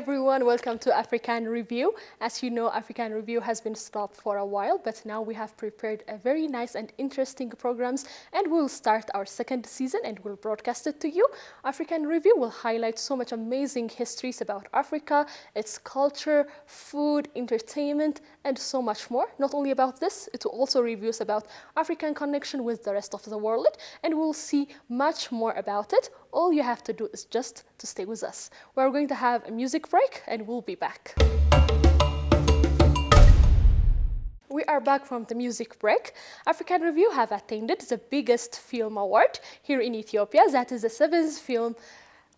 everyone, welcome to African Review. As you know, African Review has been stopped for a while, but now we have prepared a very nice and interesting programs, and we'll start our second season and we'll broadcast it to you. African Review will highlight so much amazing histories about Africa, its culture, food, entertainment, and so much more. Not only about this, it will also reviews about African connection with the rest of the world, and we'll see much more about it. All you have to do is just to stay with us. We're going to have a music break and we'll be back. We are back from the music break. African Review have attended the biggest film award here in Ethiopia. That is the 7th film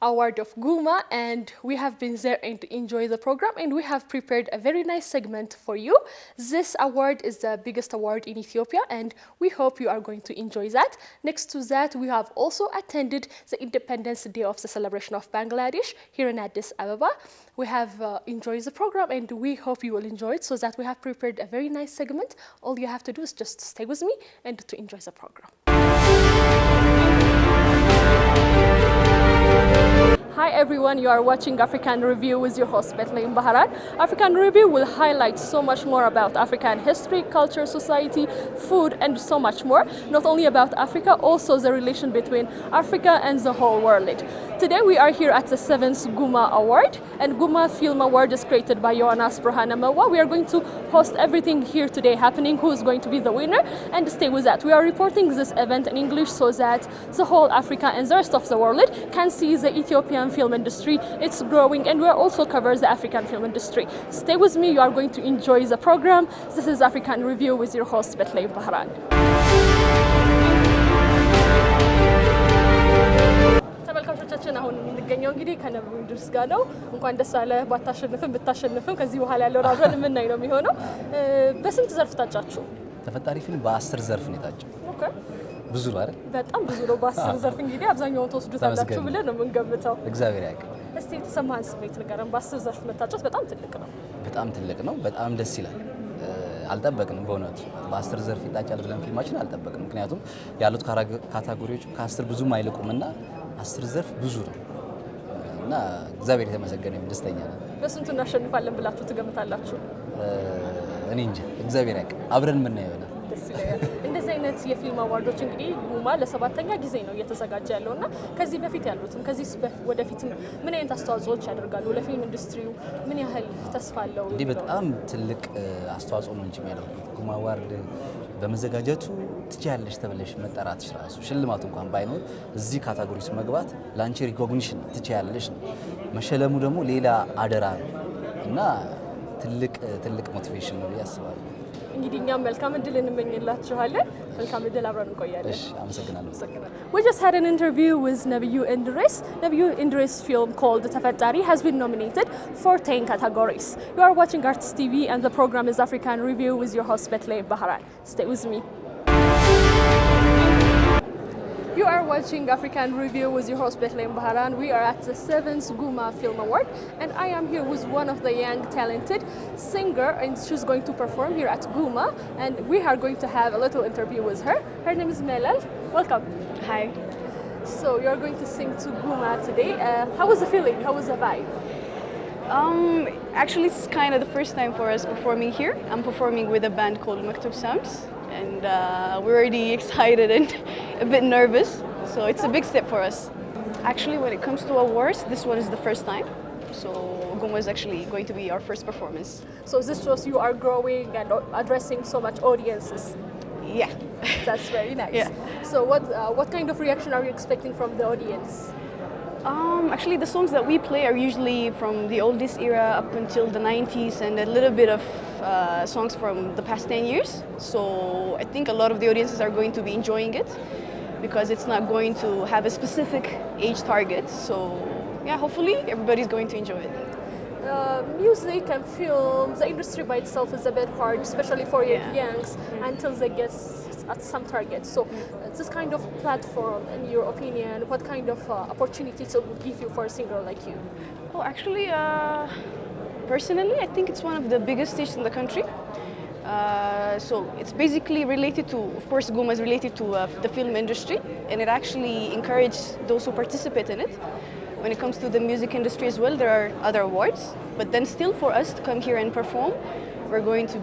award of Gumma, and we have been there and enjoy the program, and we have prepared a very nice segment for you. This award is the biggest award in Ethiopia, and we hope you are going to enjoy that. Next to that, we have also attended the Independence Day of the celebration of Bangladesh here in Addis Ababa. We have enjoyed the program, and we hope you will enjoy it, so that we have prepared a very nice segment. All you have to do is just stay with me and to enjoy the program. Hi everyone, you are watching African Review with your host Bethlehem Baharan. African Review will highlight so much more about African history, culture, society, food, and so much more. Not only about Africa, also the relation between Africa and the whole world. Today we are here at the 7th Gumma Award, and Gumma Film Award is created by Yohanas Brahana. We are going to host everything here today happening, who is going to be the winner, and stay with that. We are reporting this event in English so that the whole Africa and the rest of the world can see the Ethiopian film industry. It's growing, and we are also covers the African film industry. Stay with me, you are going to enjoy the program. This is African Review with your host Bethlehem Baharan. ተመልካቾቻችን አሁን የምንገኘው እንግዲህ ከነብሩ ድርስ ጋር ነው። እንኳን ደስ አለ ባታሸንፍም ብታሸንፍም ከዚህ በኋላ ያለው አብረን የምናይ ነው የሚሆነው። በስንት ዘርፍ ታጫችሁ? ተፈጣሪ ፊልም በ10 ዘርፍ ነው የታጨው። ኦኬ ብዙ ነው አይደል? በጣም ብዙ ነው። በ10 ዘርፍ እንግዲህ አብዛኛውን ተወስዱታላችሁ ብለን ነው የምንገምተው። እግዚአብሔር ያውቃል። እስቲ የተሰማህን ስሜት ንገረን። በ10 ዘርፍ መታጨት በጣም ትልቅ ነው። በጣም ትልቅ ነው። በጣም ደስ ይላል። አልጠበቅንም በእውነቱ በ10 ዘርፍ ይታጫል ብለን ፊልማችን አልጠበቅንም። ምክንያቱም ያሉት ካታጎሪዎች ከ10 ብዙም አይልቁምና 10 ዘርፍ ብዙ ነው እና እግዚአብሔር የተመሰገነ ይሁን። ደስተኛ ነን። በስንቱ እናሸንፋለን ብላችሁ ትገምታላችሁ? እኔ እንጃ እግዚአብሔር ያውቃል። አብረን ምን ይሆናል። ደስ ይላል። እንደዚህ አይነት የፊልም አዋርዶች እንግዲህ ጉማ ለ7ኛ ጊዜ ነው እየተዘጋጀ ያለውና ከዚህ በፊት ያሉትም ከዚህ ወደፊትም ምን አይነት አስተዋጽኦዎች ያደርጋሉ? ለፊልም ኢንዱስትሪው ምን ያህል ተስፋ አለው? እንዴ በጣም ትልቅ አስተዋጽኦ ነው እንጂ የሚያደርጉት ጉማ አዋርድ በመዘጋጀቱ ትችያለሽ ተብለሽ መጠራትሽ ራሱ ሽልማት እንኳን ባይኖር እዚህ ካታጎሪ ውስጥ መግባት ላንቺ ሪኮግኒሽን ትችያለሽ ነው። መሸለሙ ደግሞ ሌላ አደራ ነው እና ትልቅ ሞቲቬሽን ነው ያስባለሁ። እንግዲህ እኛም መልካም እድል እንመኝላችኋለን። መልካም እድል አብረን እንቆያለን። እሺ አመሰግናለሁ። We just had an interview with Nabiyu Idris. Nabiyu Idris film called Tafattari has been nominated for 10 categories. You are watching Arts TV and the program is African Review with your host Bethlehem Baharan. Stay with me. You are watching African Review with your host Bethlehem Baharan. We are at the 7th Gumma Film Award, and I am here with one of the young talented singer, and she's going to perform here at Gumma, and we are going to have a little interview with her. Her name is Melal. Welcome. Hi. So you're going to sing to Gumma today. How was the feeling? How was the vibe? Actually, it's kind of the first time for us performing here. I'm performing with a band called Maktub Sams, and we're already excited and a bit nervous, so it's a big step for us. Actually, when it comes to awards, this one is the first time, so Gumma is actually going to be our first performance. So this shows you are growing and addressing so much audiences. Yeah. That's very nice. Yeah. So what kind of reaction are you expecting from the audience? Actually, the songs that we play are usually from the oldest era up until the 90s and a little bit of songs from the past 10 years. So I think a lot of the audiences are going to be enjoying it because it's not going to have a specific age target. So yeah, hopefully everybody's going to enjoy it. Music and film, the industry by itself is a bit hard, especially for youngs, until they get at some targets. So this kind of platform, in your opinion, what kind of opportunities it would give you for a singer like you? Well, actually, personally, I think it's one of the biggest stages in the country. So it's basically related to, of course, Gumma is related to the film industry, and it actually encourages those who participate in it when it comes to the music industry as well, there are other awards. But then still for us to come here and perform, we're going to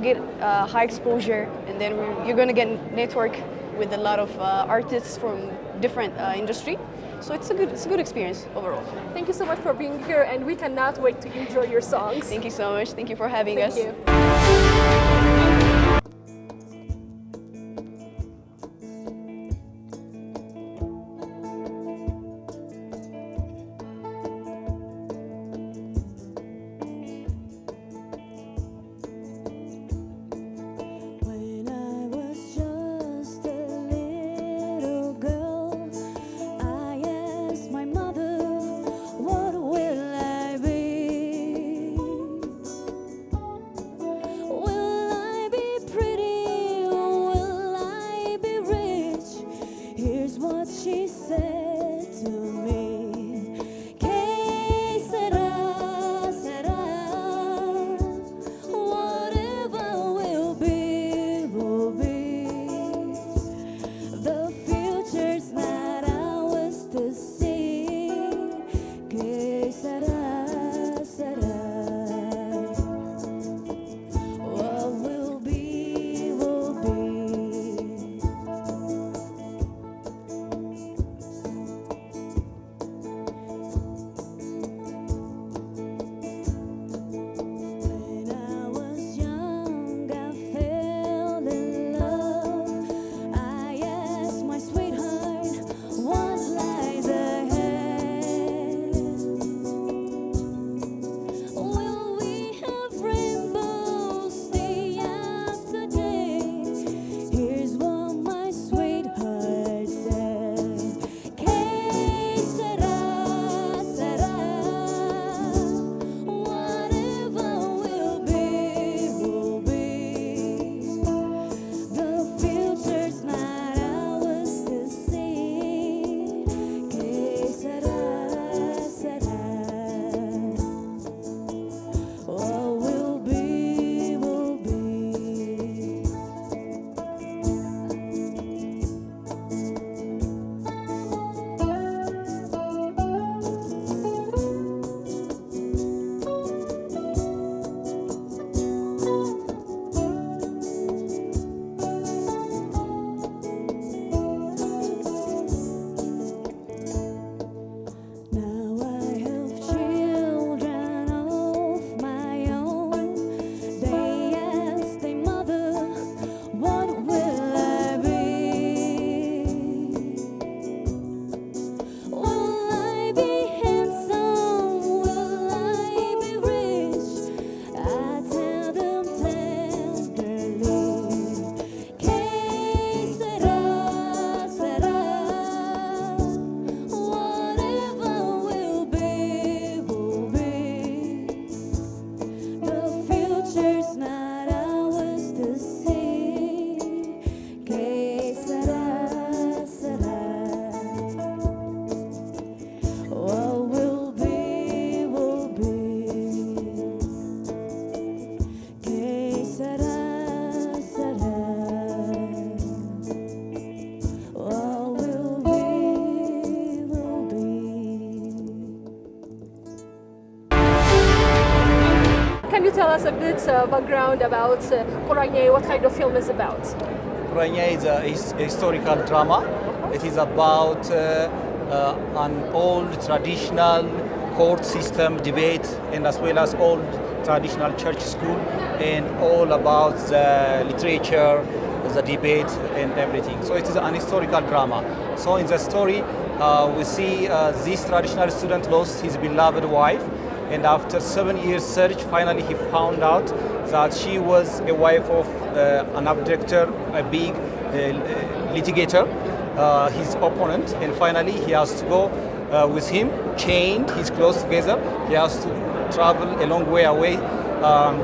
get high exposure, and then you're going to get network with a lot of artists from different industry. So it's a good experience overall. Thank you so much for being here, and we cannot wait to enjoy your songs. Thank you so much. Thank you for having us. Thank you. She said to me, "Que sera, sera. Whatever will be, will be. The future's not ours to see. Que sera, sera. What will be, will be." Can you tell us a bit background about Kuranye, what kind of film is about? Kuranye is a historical drama. It is about an old traditional court system debate, and as well as old traditional church school, and all about the literature, the debate and everything. So it is an historical drama. So in the story, we see this traditional student lost his beloved wife, and after 7 years search, finally he found out that she was a wife of an abductor, a big litigator, his opponent, and finally he has to go with him, chained, his clothes together. He has to travel a long way away,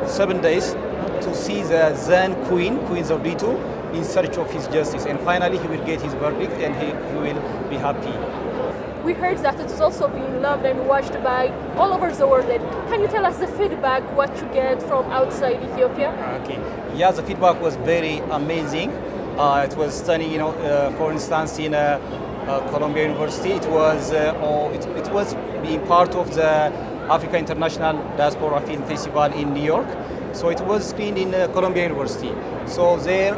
7 days, to see the then Queens of D2, in search of his justice. And finally he will get his verdict, and he will be happy. We heard that it is also being loved and watched by all over the world. Can you tell us the feedback, what you get from outside Ethiopia? Okay. Yeah, the feedback was very amazing. It was stunning, for instance, in Columbia University. It was being part of the Africa International Diaspora Film Festival in New York. So it was screened in Columbia University. So there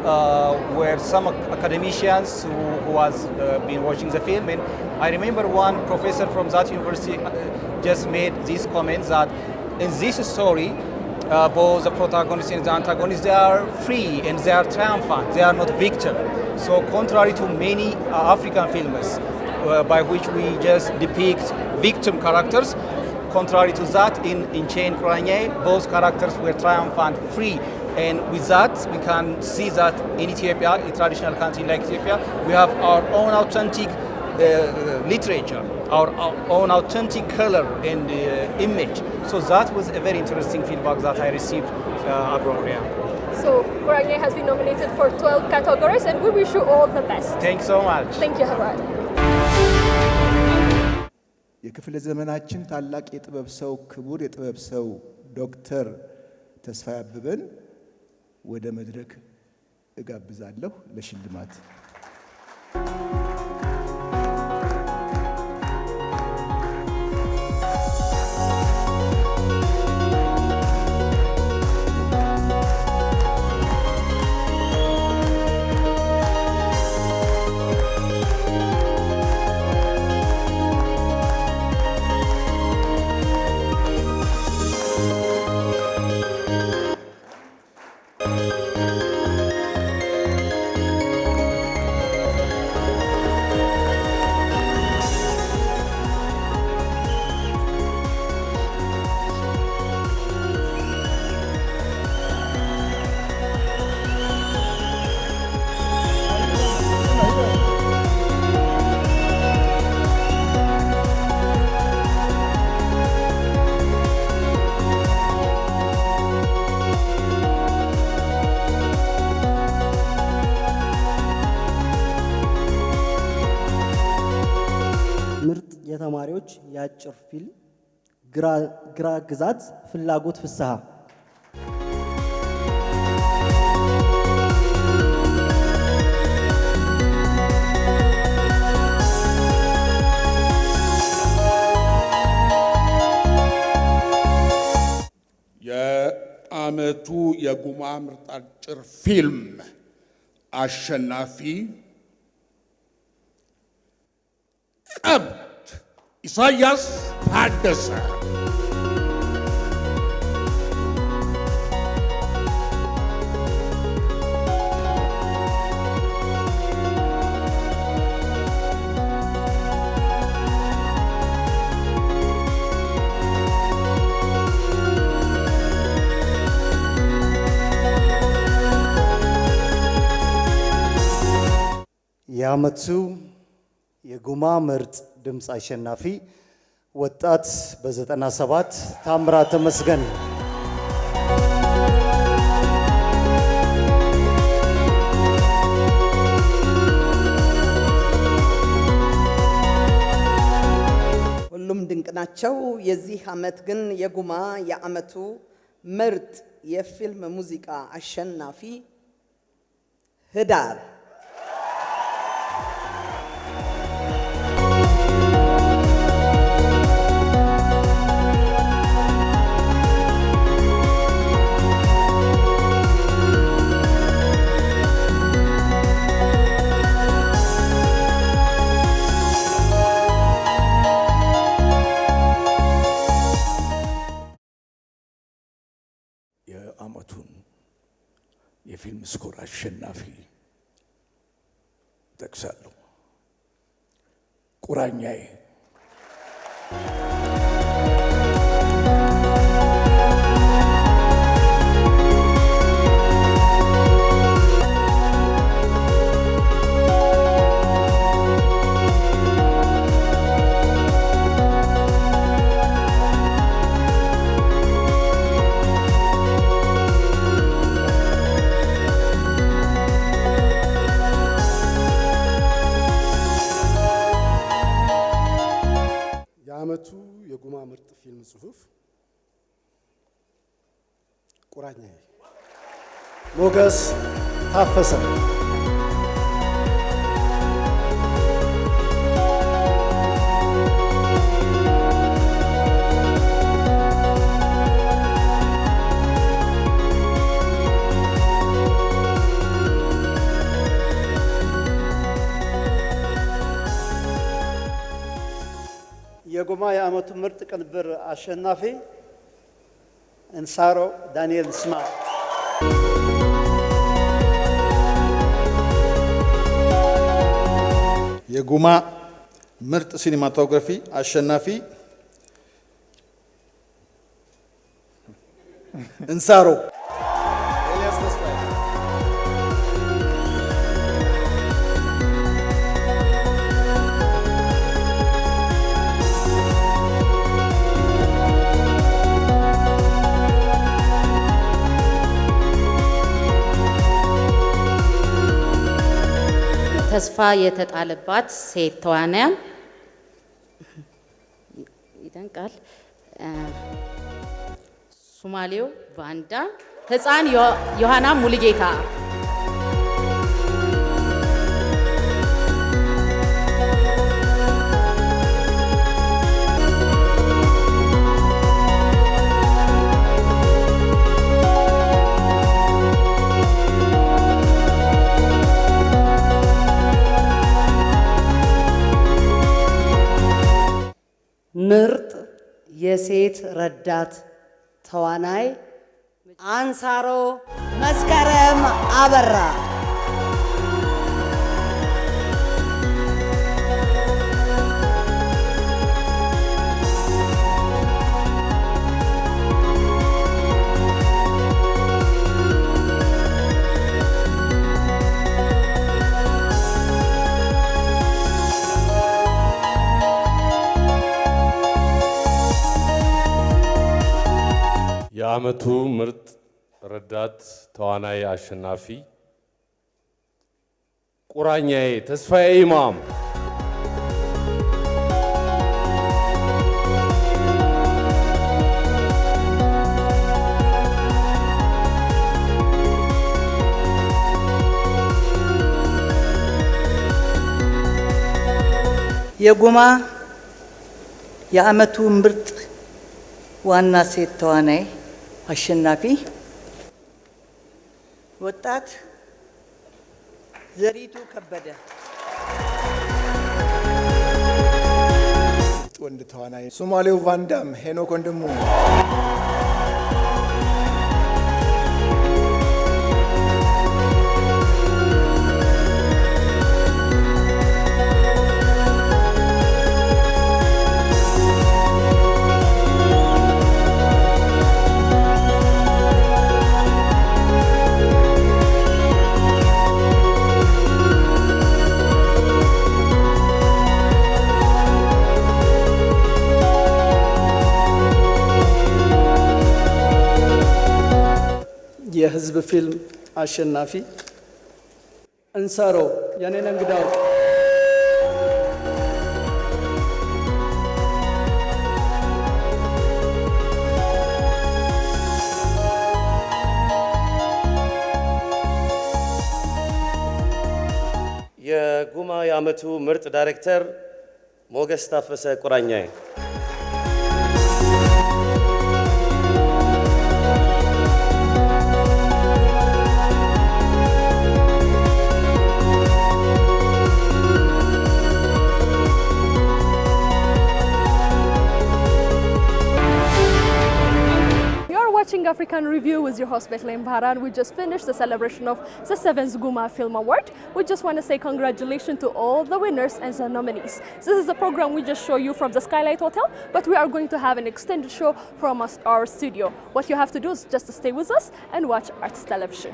were some academicians who has been watching the film, and I remember one professor from that university just made these comments that in this story, both the protagonist and the antagonist, they are free and they are triumphant, they are not victim. So contrary to many African films by which we just depict victim characters, contrary to that, in Chain Kuranye, both characters were triumphant, free. And with that, we can see that in Ethiopia, a traditional country like Ethiopia, we have our own authentic literature, our own authentic color and image. So that was a very interesting feedback that I received abroad. Yeah. So Kuranye has been nominated for 12 categories, and we wish you all the best. Thanks so much. Thank you, Harad. የክፍለ ዘመናችን ታላቅ የጥበብ ሰው ክቡር የጥበብ ሰው ዶክተር ተስፋዬ አበበን ወደ መድረክ እጋብዛለሁ ለሽልማት። የተማሪዎች ያጭር ፊልም ግራ ግዛት ፍላጎት ፍስሐ የዓመቱ የጉማ ምርጥ አጭር ፊልም አሸናፊ ኢሳያስ ታደሰ የዓመቱ የጉማ ምርጥ ድምፅ አሸናፊ ወጣት በ97 ታምራት ተመስገን ሁሉም ድንቅ ናቸው። የዚህ ዓመት ግን የጉማ የዓመቱ ምርጥ የፊልም ሙዚቃ አሸናፊ ህዳር የዓመቱን የፊልም ስኮር አሸናፊ ጠቅሳለሁ። ቁራኛዬ የዓመቱ የጉማ ምርጥ ፊልም ጽሑፍ ቁራኛዬ ሞገስ ታፈሰ የጉማ የዓመቱ ምርጥ ቅንብር አሸናፊ እንሳሮ ዳንኤል ስማ። የጉማ ምርጥ ሲኒማቶግራፊ አሸናፊ እንሳሮ ተስፋ የተጣለባት ሴት ተዋናያን ይደንቃል። ሶማሌው ቫንዳ፣ ህፃን ዮሐና ሙሉጌታ። ምርጥ የሴት ረዳት ተዋናይ አንሳሮ መስከረም አበራ። የዓመቱ ምርጥ ረዳት ተዋናይ አሸናፊ ቁራኛዬ ተስፋዬ ኢማም። የጉማ የዓመቱ ምርጥ ዋና ሴት ተዋናይ አሸናፊ ወጣት ዘሪቱ ከበደ። ወንድ ተዋናይ ሶማሌው ቫንዳም ሄኖክ ወንድሙ። የህዝብ ፊልም አሸናፊ እንሳሮ የኔን እንግዳው። የጉማ የዓመቱ ምርጥ ዳይሬክተር ሞገስ ታፈሰ ቁራኛዬ። Watching African Review with your host Bethlehem Baharan. We just finished the celebration of the 7th Gumma Film Award. We just want to say congratulations to all the winners and the nominees. This is the program we just show you from the Skylight Hotel, but we are going to have an extended show from our studio. What you have to do is just to stay with us and watch Arts Television.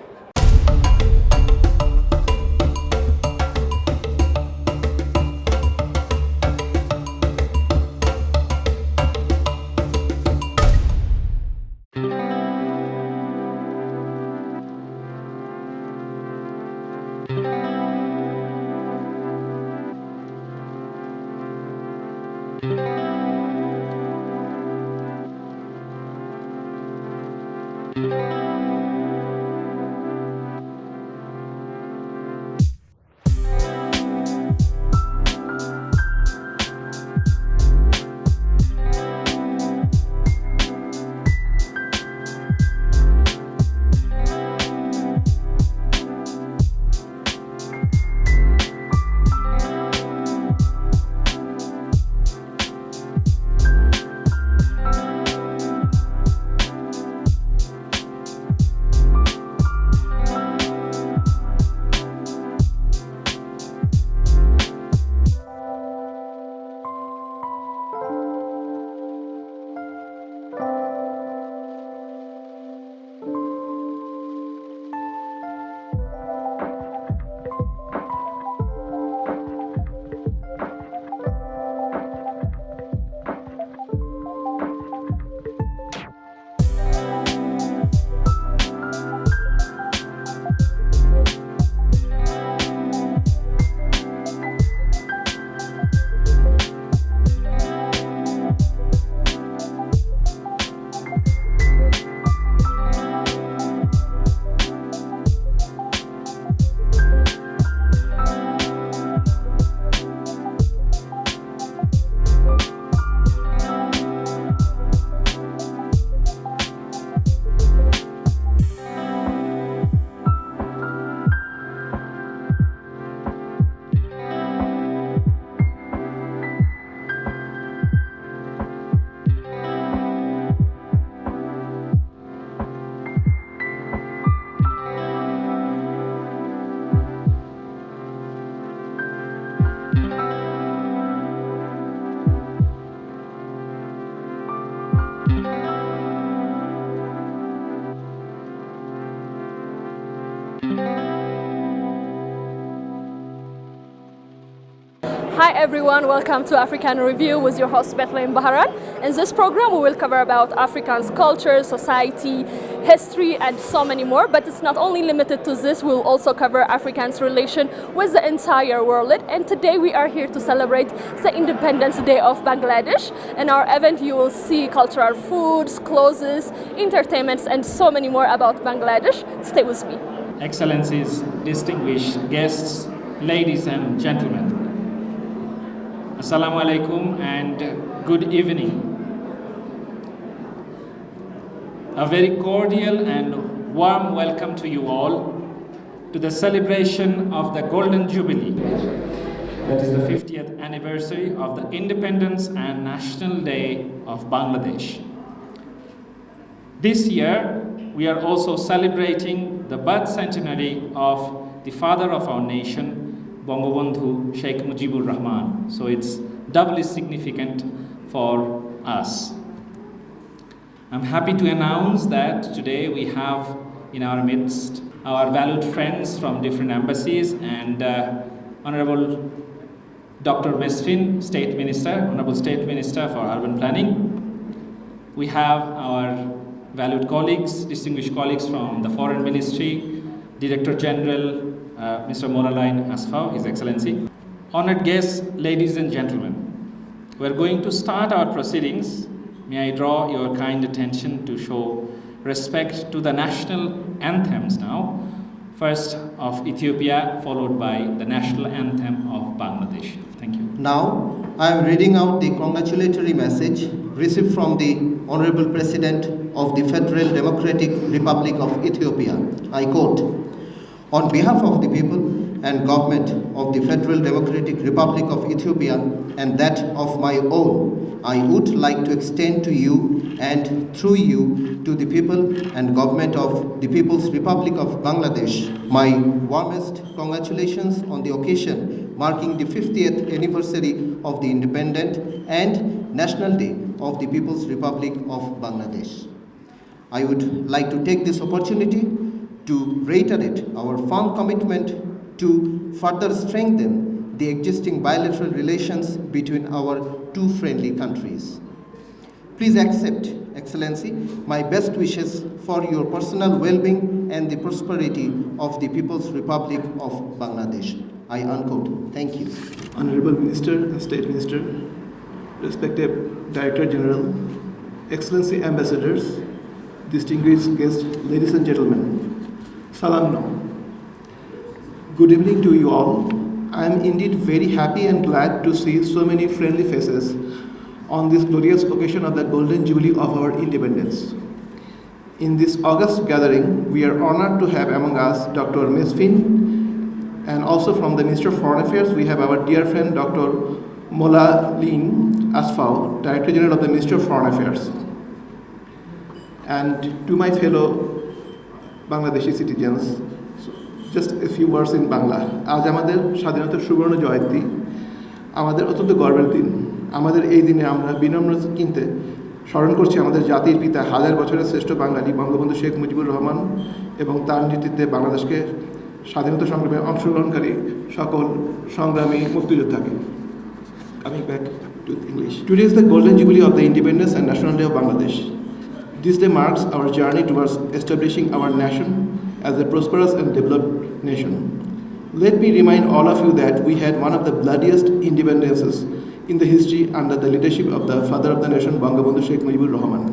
Hi everyone, welcome to African Review with your host Bethlehem Baharan. In this program we will cover about Africans' culture, society, history and so many more. But it's not only limited to this, we'll also cover Africans' relation with the entire world. And today we are here to celebrate the Independence Day of Bangladesh. In our event you will see cultural foods, clothes, entertainments and so many more about Bangladesh. Stay with me. Excellencies, distinguished guests, ladies and gentlemen. Assalamu alaikum and good evening. A very cordial and warm welcome to you all to the celebration of the Golden Jubilee. That is the 50th anniversary of the Independence and National Day of Bangladesh. This year, we are also celebrating the birth centenary of the father of our nation, Bangabandhu Sheikh Mujibur Rahman. So it's doubly significant for us. I'm happy to announce that today we have in our midst our valued friends from different embassies and Honorable Dr. Mesfin, State Minister, Honorable State Minister for Urban Planning. We have our valued colleagues, distinguished colleagues from the Foreign Ministry, Director General, Mr. Moralain Asfau, His Excellency. Honored guests, ladies and gentlemen, we're going to start our proceedings. May I draw your kind attention to show respect to the national anthems now. First of Ethiopia, followed by the national anthem of Bangladesh. Thank you. Now, I am reading out the congratulatory message received from the Honorable President of the Federal Democratic Republic of Ethiopia. I quote, "On behalf of the people and government of the Federal Democratic Republic of Ethiopia and that of my own, I would like to extend to you and through you to the people and government of the People's Republic of Bangladesh my warmest congratulations on the occasion marking the 50th anniversary of the Independent and National Day of the People's Republic of Bangladesh. I would like to take this opportunity to reiterate our firm commitment to further strengthen the existing bilateral relations between our two friendly countries. Please accept, Excellency, my best wishes for your personal well-being and the prosperity of the People's Republic of Bangladesh." I unquote. Thank you. Honorable Minister, State Minister, respected Director General, Excellency Ambassadors, distinguished guests, ladies and gentlemen, Salam no. Good evening to you all. I am indeed very happy and glad to see so many friendly faces on this glorious occasion of the Golden Jubilee of our independence. In this August gathering, we are honored to have among us Dr. Mesfin, and also from the Ministry of Foreign Affairs, we have our dear friend Dr. Moralain Asfau, Director General of the Ministry of Foreign Affairs. And to my fellow Bangladeshi citizens, just a few words in Bangla. আজ আমাদের স্বাধীনতার সুবর্ণ জয়ন্তী, আমাদের অত্যন্ত গর্বের দিন। আমাদের এই দিনে আমরা বিনম্র চিন্তে স্মরণ করছি আমাদের জাতির পিতা, হাজার বছরের শ্রেষ্ঠ বাঙালি বঙ্গবন্ধু শেখ মুজিবুর রহমান এবং তার নেতৃত্বে বাংলাদেশকে স্বাধীনতা সংগ্রামে অংশগ্রহণকারী সকল সংগ্রামী মুক্তিযোদ্ধাকে। Coming back to English. Today is the Golden Jubilee of the Independence and National Day of Bangladesh. This day marks our journey towards establishing our nation as a prosperous and developed nation. Let me remind all of you that we had one of the bloodiest independences in the history under the leadership of the father of the nation, Bangabandhu Sheikh Mujibur Rahman.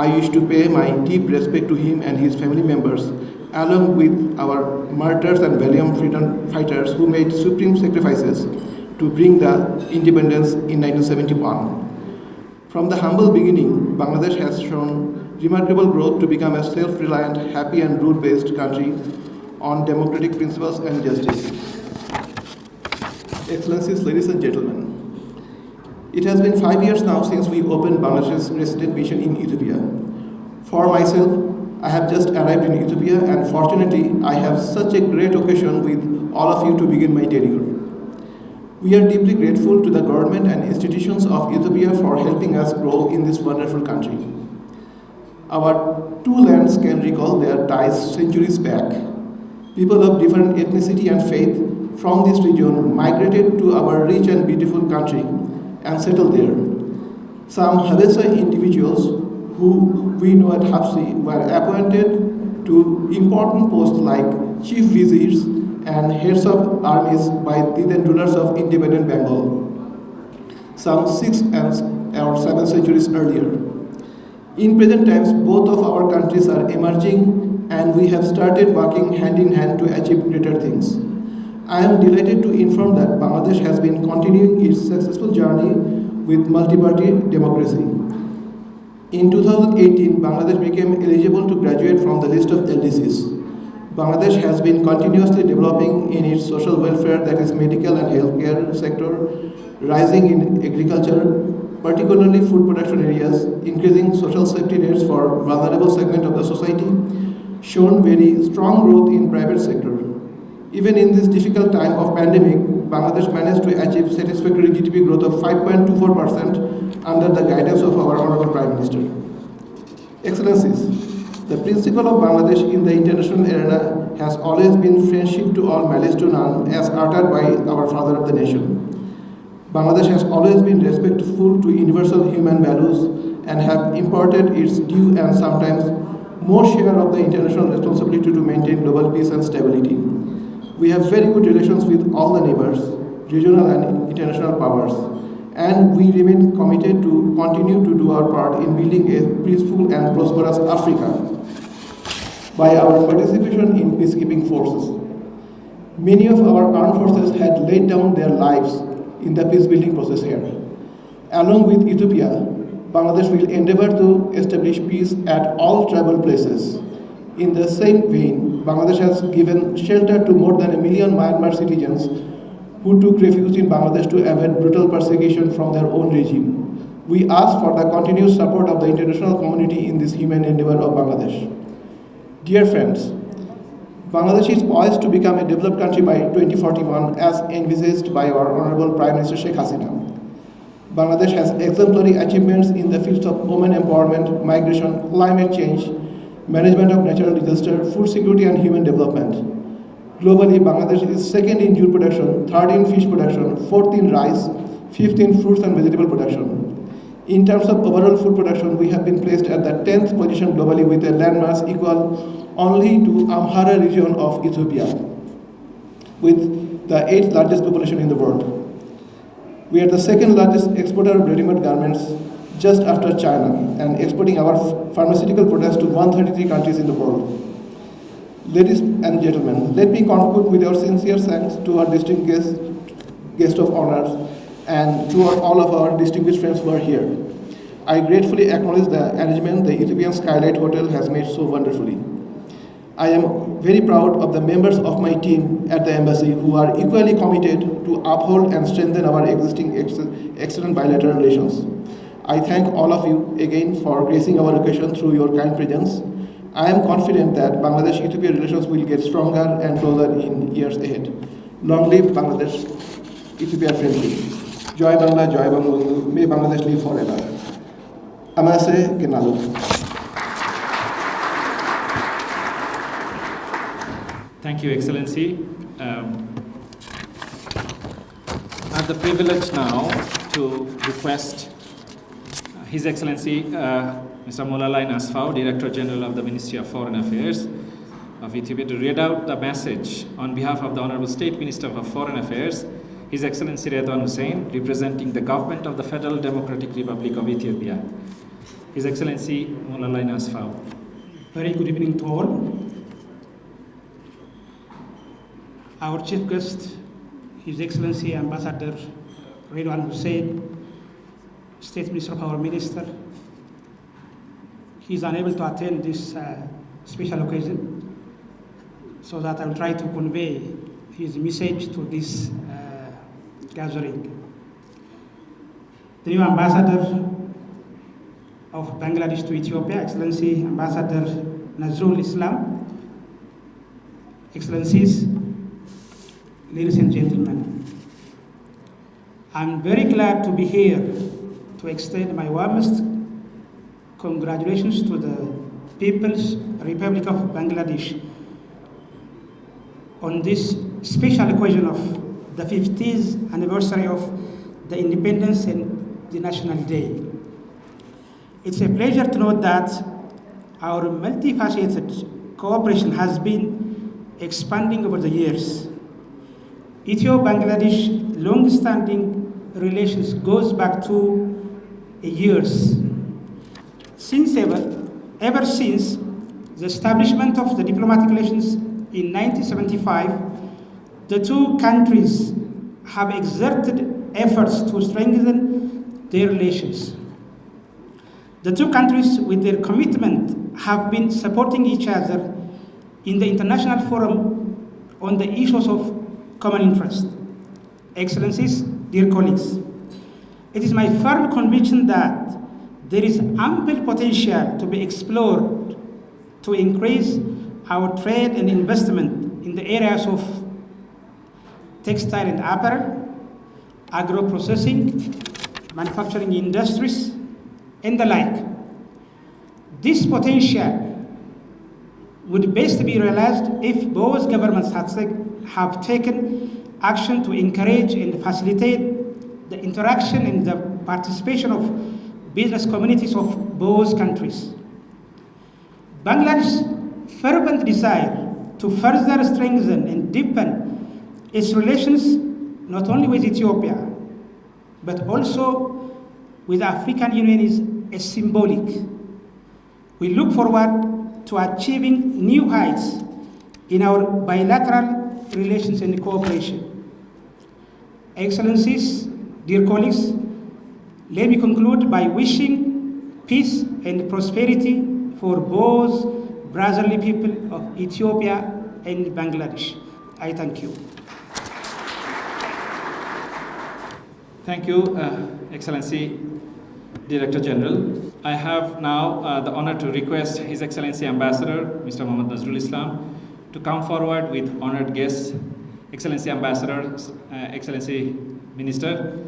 I wish to pay my deep respect to him and his family members, along with our martyrs and valiant freedom fighters who made supreme sacrifices to bring the independence in 1971. From the humble beginning, Bangladesh has shown remarkable growth to become a self-reliant, happy and rule-based country on democratic principles and justice. Excellencies, ladies and gentlemen, it has been 5 years now since we opened Bangladesh's resident mission in Ethiopia. For myself, I have just arrived in Ethiopia and fortunately, I have such a great occasion with all of you to begin my tenure. We are deeply grateful to the government and institutions of Ethiopia for helping us grow in this wonderful country. Our two lands can recall their ties centuries back. People of different ethnicity and faith from this region migrated to our rich and beautiful country and settled there. Some Habesha individuals who we know at Hapsi were appointed to important posts like chief viziers and heads of armies by the then rulers of independent Bengal, some 6 or 7 centuries earlier. In present times, both of our countries are emerging and we have started working hand in hand to achieve greater things. I am delighted to inform that Bangladesh has been continuing its successful journey with multi-party democracy. In 2018, Bangladesh became eligible to graduate from the list of LDCs. Bangladesh has been continuously developing in its social welfare, that is medical and healthcare sector, rising in agriculture, particularly food production areas, increasing social safety nets for vulnerable segment of the society, shown very strong growth in private sector. Even in this difficult time of pandemic, Bangladesh managed to achieve satisfactory GDP growth of 5.24% under the guidance of our Honorable Prime Minister. Excellencies, the principle of Bangladesh in the international arena has always been friendship to all, malice to none, as uttered by our father of the nation. Bangladesh has always been respectful to universal human values and have imparted its due and sometimes more share of the international responsibility to maintain global peace and stability. We have very good relations with all the neighbors, regional and international powers, and we remain committed to continue to do our part in building a peaceful and prosperous Africa by our participation in peacekeeping forces. Many of our armed forces had laid down their lives in the peace-building process here. Along with Ethiopia, Bangladesh will endeavor to establish peace at all tribal places. In the same vein, Bangladesh has given shelter to more than 1 million Myanmar citizens who took refuge in Bangladesh to avoid brutal persecution from their own regime. We ask for the continued support of the international community in this human endeavor of Bangladesh. Dear friends, Bangladesh is poised to become a developed country by 2041 as envisaged by our Honorable Prime Minister Sheikh Hasina. Bangladesh has exemplary achievements in the fields of women empowerment, migration, climate change, management of natural disaster, food security and human development. Globally, Bangladesh is second in jute production, third in fish production, fourth in rice, fifth in fruits and vegetable production. In terms of overall food production, we have been placed at the 10th position globally with a landmass equal only to Amhara region of Ethiopia, with the 8th largest population in the world. We are the second largest exporter of ready-made garments just after China and exporting our pharmaceutical products to 133 countries in the world. Ladies and gentlemen, let me conclude with our sincere thanks to our distinguished guest of honor and to all of our distinguished friends who are here. I gratefully acknowledge the arrangement the Ethiopian Skylight Hotel has made so wonderfully. I am very proud of the members of my team at the embassy who are equally committed to uphold and strengthen our existing excellent bilateral relations. I thank all of you again for gracing our occasion through your kind presence. I am confident that Bangladesh-Ethiopia relations will get stronger and closer in years ahead. Long live Bangladesh-Ethiopia friendship. Joy Bangla, Joy Bangla, may Bangladesh live forever. Amase Genalo. Thank you, Excellency. I have the privilege now to request His Excellency Mr. Molalai Nasfao, Director General of the Ministry of Foreign Affairs of Ethiopia, to read out the message on behalf of the Honorable State Minister of Foreign Affairs, His Excellency Redwan Hussein, representing the government of the Federal Democratic Republic of Ethiopia. His Excellency Molalai Nasfao. Very good evening to all. Our chief guest, His Excellency Ambassador Redwan Hussein, State Minister of our Minister. He is unable to attend this special occasion, so that I will try to convey his message to this gathering. The new Ambassador of Bangladesh to Ethiopia, Excellency Ambassador Nazrul Islam, Excellencies, ladies and gentlemen, I'm very glad to be here to extend my warmest congratulations to the People's Republic of Bangladesh on this special occasion of the 50th anniversary of the independence and the National Day. It's a pleasure to note that our multifaceted cooperation has been expanding over the years. Ethiopia-Bangladesh long-standing relations goes back to years. Ever since the establishment of the diplomatic relations in 1975, the two countries have exerted efforts to strengthen their relations. The two countries, with their commitment, have been supporting each other in the international forum on the issues of common interest. Excellencies, dear colleagues, it is my firm conviction that there is ample potential to be explored to increase our trade and investment in the areas of textile and apparel, agro-processing, manufacturing industries, and the like. This potential would best be realized if both governments have taken action to encourage and facilitate the interaction and the participation of business communities of both countries. Bangladesh's fervent desire to further strengthen and deepen its relations not only with Ethiopia, but also with the African Union is symbolic. We look forward to achieving new heights in our bilateral relations and cooperation. Excellencies, dear colleagues, let me conclude by wishing peace and prosperity for both brotherly people of Ethiopia and Bangladesh. I thank you. Thank you, Excellency Director General. I have now the honor to request His Excellency Ambassador, Mr. Mohammad Nazrul Islam, to come forward with honored guests, Excellency Ambassador, Excellency Minister,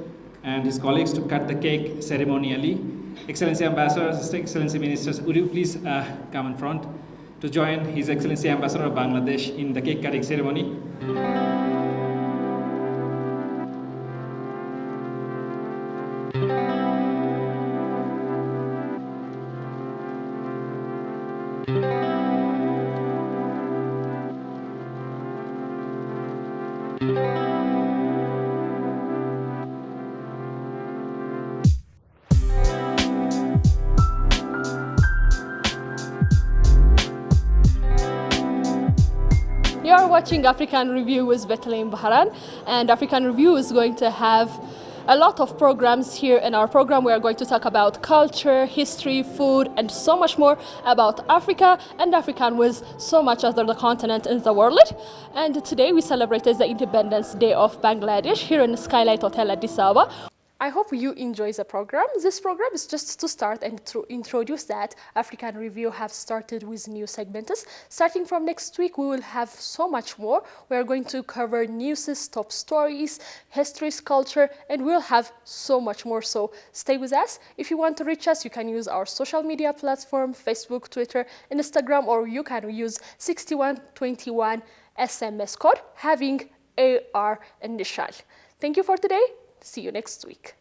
and his colleagues to cut the cake ceremonially. Excellency Ambassadors, Excellency Ministers, would you please come in front to join His Excellency Ambassador of Bangladesh in the cake cutting ceremony. You are watching African Review with Bethlehem Baharan, and African Review is going to have a lot of programs here. In our program, we are going to talk about culture, history, food, and so much more about Africa and African with so much other the continent in the world. And today we celebrated the Independence Day of Bangladesh here in Skylight Hotel Addis Ababa. I hope you enjoy the program. This program is just to start and to introduce that African Review have started with new segments. Starting from next week, we will have so much more. We are going to cover news, top stories, histories, culture, and we'll have so much more. So stay with us. If you want to reach us, you can use our social media platform, Facebook, Twitter, Instagram, or you can use 6121 SMS code having AR initial. Thank you for today. See you next week.